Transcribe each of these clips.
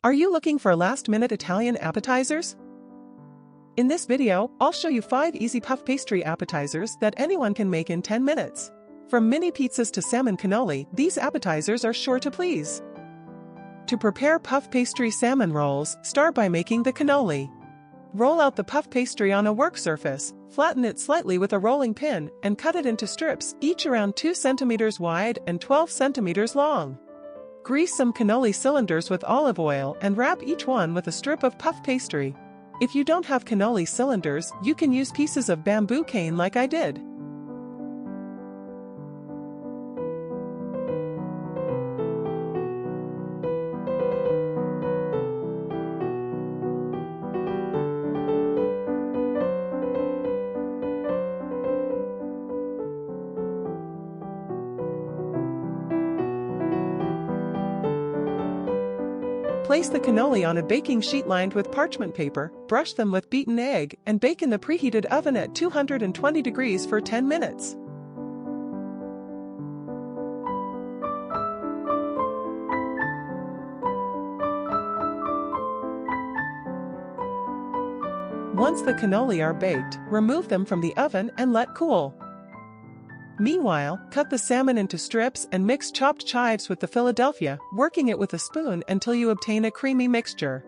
Are you looking for last-minute Italian appetizers? In this video, I'll show you 5 easy puff pastry appetizers that anyone can make in 10 minutes. From mini pizzas to salmon cannoli, these appetizers are sure to please. To prepare puff pastry salmon rolls, start by making the cannoli. Roll out the puff pastry on a work surface, flatten it slightly with a rolling pin, and cut it into strips, each around 2 cm wide and 12 cm long. Grease some cannoli cylinders with olive oil and wrap each one with a strip of puff pastry. If you don't have cannoli cylinders, you can use pieces of bamboo cane like I did. Place the cannoli on a baking sheet lined with parchment paper, brush them with beaten egg, and bake in the preheated oven at 220 degrees for 10 minutes. Once the cannoli are baked, remove them from the oven and let cool. Meanwhile, cut the salmon into strips and mix chopped chives with the Philadelphia, working it with a spoon until you obtain a creamy mixture.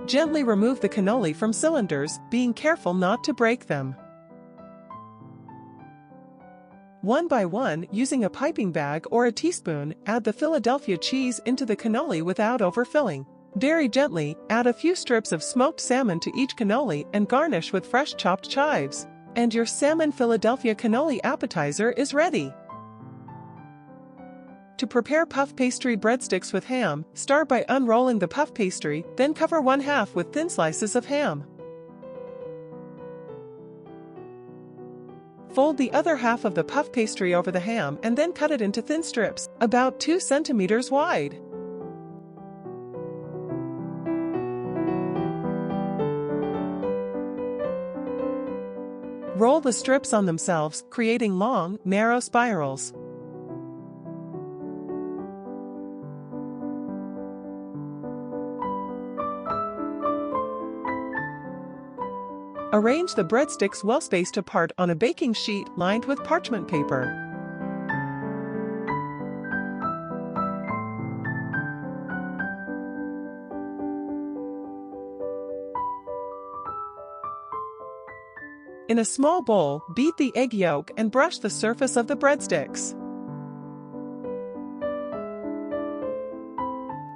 Gently remove the cannoli from cylinders, being careful not to break them. One by one, using a piping bag or a teaspoon, add the Philadelphia cheese into the cannoli without overfilling. Very gently, add a few strips of smoked salmon to each cannoli and garnish with fresh chopped chives. And your salmon Philadelphia cannoli appetizer is ready. To prepare puff pastry breadsticks with ham, start by unrolling the puff pastry, then cover 1/2 with thin slices of ham. Fold the other half of the puff pastry over the ham and then cut it into thin strips, about 2 cm wide. Roll the strips on themselves, creating long, narrow spirals. Arrange the breadsticks well spaced apart on a baking sheet lined with parchment paper. In a small bowl, beat the egg yolk and brush the surface of the breadsticks.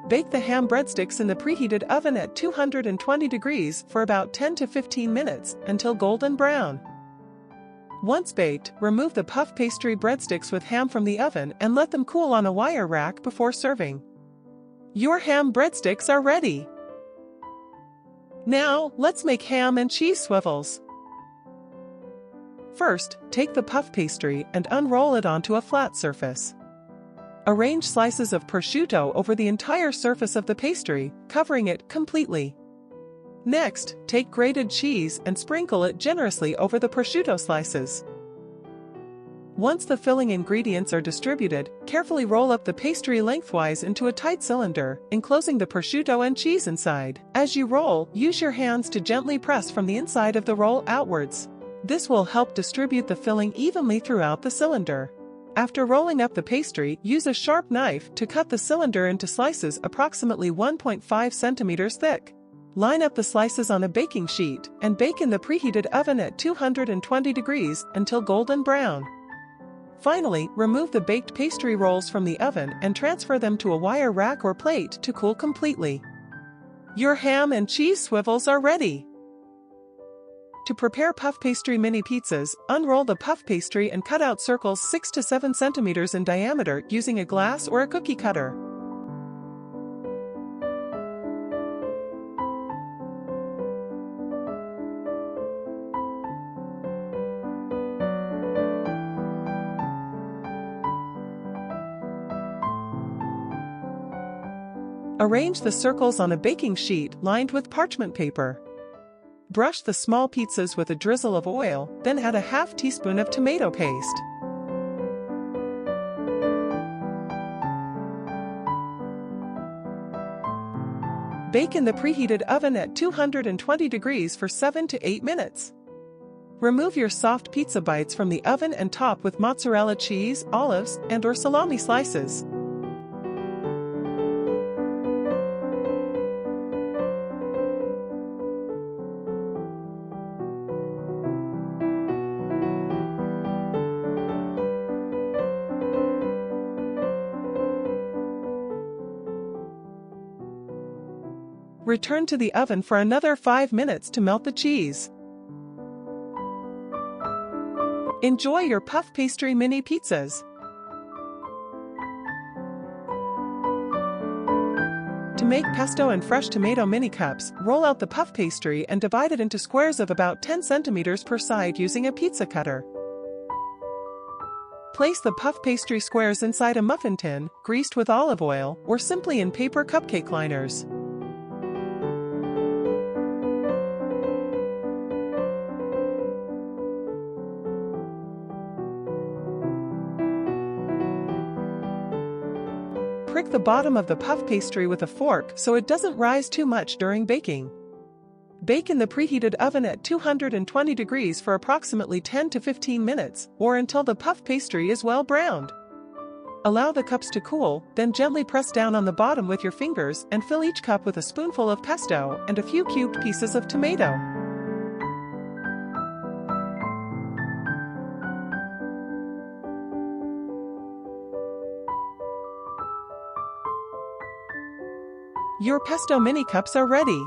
Bake the ham breadsticks in the preheated oven at 220 degrees for about 10 to 15 minutes until golden brown. Once baked, remove the puff pastry breadsticks with ham from the oven and let them cool on a wire rack before serving. Your ham breadsticks are ready. Now, let's make ham and cheese swivels. First, take the puff pastry and unroll it onto a flat surface. Arrange slices of prosciutto over the entire surface of the pastry, covering it completely. Next, take grated cheese and sprinkle it generously over the prosciutto slices. Once the filling ingredients are distributed, carefully roll up the pastry lengthwise into a tight cylinder, enclosing the prosciutto and cheese inside. As you roll, use your hands to gently press from the inside of the roll outwards. This will help distribute the filling evenly throughout the cylinder. After rolling up the pastry, use a sharp knife to cut the cylinder into slices approximately 1.5 cm thick. Line up the slices on a baking sheet and bake in the preheated oven at 220 degrees until golden brown. Finally, remove the baked pastry rolls from the oven and transfer them to a wire rack or plate to cool completely. Your ham and cheese swivels are ready. To prepare puff pastry mini pizzas, unroll the puff pastry and cut out circles 6 to 7 cm in diameter using a glass or a cookie cutter. Arrange the circles on a baking sheet lined with parchment paper. Brush the small pizzas with a drizzle of oil, then add a half teaspoon of tomato paste. Bake in the preheated oven at 220 degrees for 7 to 8 minutes. Remove your soft pizza bites from the oven and top with mozzarella cheese, olives, and/or salami slices. Return to the oven for another 5 minutes to melt the cheese. Enjoy your puff pastry mini pizzas. To make pesto and fresh tomato mini cups, roll out the puff pastry and divide it into squares of about 10 centimeters per side using a pizza cutter. Place the puff pastry squares inside a muffin tin, greased with olive oil, or simply in paper cupcake liners. Prick the bottom of the puff pastry with a fork so it doesn't rise too much during baking. Bake in the preheated oven at 220 degrees for approximately 10 to 15 minutes, or until the puff pastry is well browned. Allow the cups to cool, then gently press down on the bottom with your fingers and fill each cup with a spoonful of pesto and a few cubed pieces of tomato. Your pesto mini cups are ready.